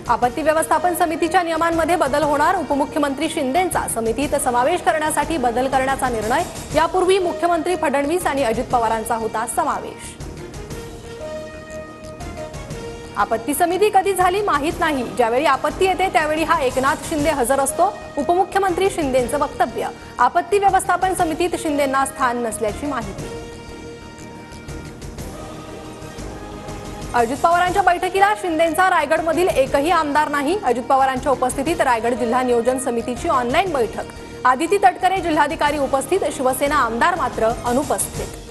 आपत्ती व्यवस्थापन समितीच्या नियमांमध्ये बदल होणार। उपमुख्यमंत्री शिंदेंचा समितीत समावेश करण्यासाठी बदल करण्याचा निर्णय। यापूर्वी मुख्यमंत्री फडणवीस आणि अजित पवारांचा होता समावेश। आपत्ती समिती कधी झाली माहित नाही। ज्यावेळी आपत्ती येते त्यावेळी हा एकनाथ शिंदे हजर असतो। उपमुख्यमंत्री शिंदेंचं वक्तव्य। आपत्ती व्यवस्थापन समितीत शिंदेंना स्थान नसल्याची माहिती। अजित पवारांच्या बैठकीला शिंदेंचा रायगडमधील एकही आमदार नाही। अजित पवारांच्या उपस्थितीत रायगड जिल्हा नियोजन समितीची ऑनलाईन बैठक। आदिती तटकरे जिल्हाधिकारी उपस्थित, शिवसेना आमदार मात्र अनुपस्थित।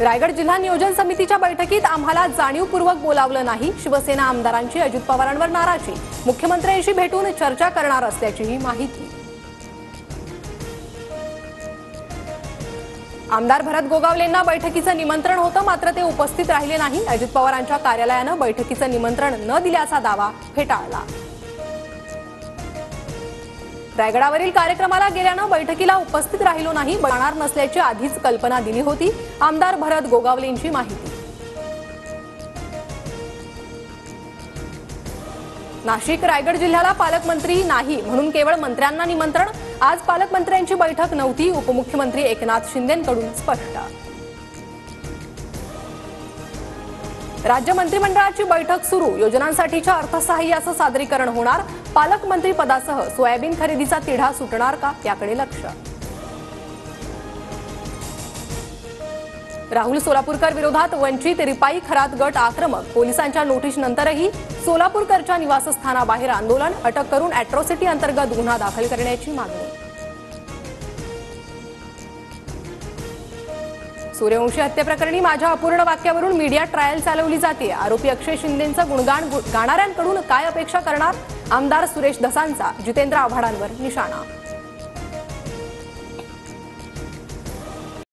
रायगड जिल्हा नियोजन समितीच्या बैठकीत आम्हाला जाणीवपूर्वक बोलावलं नाही। शिवसेना आमदारांची अजित पवारांवर नाराजी। मुख्यमंत्र्यांशी भेटून चर्चा करणार असल्याचीही माहिती। आमदार भरत गोगावलेंना बैठकीचं निमंत्रण होतं, मात्र ते उपस्थित राहिले नाही। अजित पवारांच्या कार्यालयानं बैठकीचं निमंत्रण न दिल्याचा दावा फेटाळला। रायगडावरील कार्यक्रमाला गेल्यानं बैठकीला उपस्थित राहिलो नाही, जाणार नसल्याची आधीच कल्पना दिली होती। आमदार भरत गोगावलेंची माहिती। नाशिक रायगड जिल्ह्याला पालकमंत्री नाही म्हणून केवळ मंत्र्यांना निमंत्रण। आज पालकमंत्र्यांची बैठक नव्हती। उपमुख्यमंत्री एकनाथ शिंदेंकडून स्पष्ट। राज्य मंत्रिमंडळाची बैठक सुरू। योजनांसाठीच्या अर्थसहाय्याचं सादरीकरण होणार। पालकमंत्री पदासह सोयाबीन खरेदीचा तिढा सुटणार का याकडे लक्ष। राहुल सोलापूरकर विरोधात वंचित रिपाई खरात गट आक्रमक। पोलिसांच्या नोटीसनंतरही सोलापूरकरच्या निवासस्थानाबाहेर आंदोलन। अटक करून अॅट्रॉसिटी अंतर्गत गुन्हा दाखल करण्याची मागणी। सूर्यवंशी हत्येप्रकरणी माझ्या अपूर्ण वाक्यावरून मीडिया ट्रायल चालवली जाते। आरोपी अक्षय शिंदेंचं गुणगान गाणाऱ्यांकडून काय अपेक्षा करणार। आमदार सुरेश धसांचा जितेंद्र आव्हाडांवर निशाणा।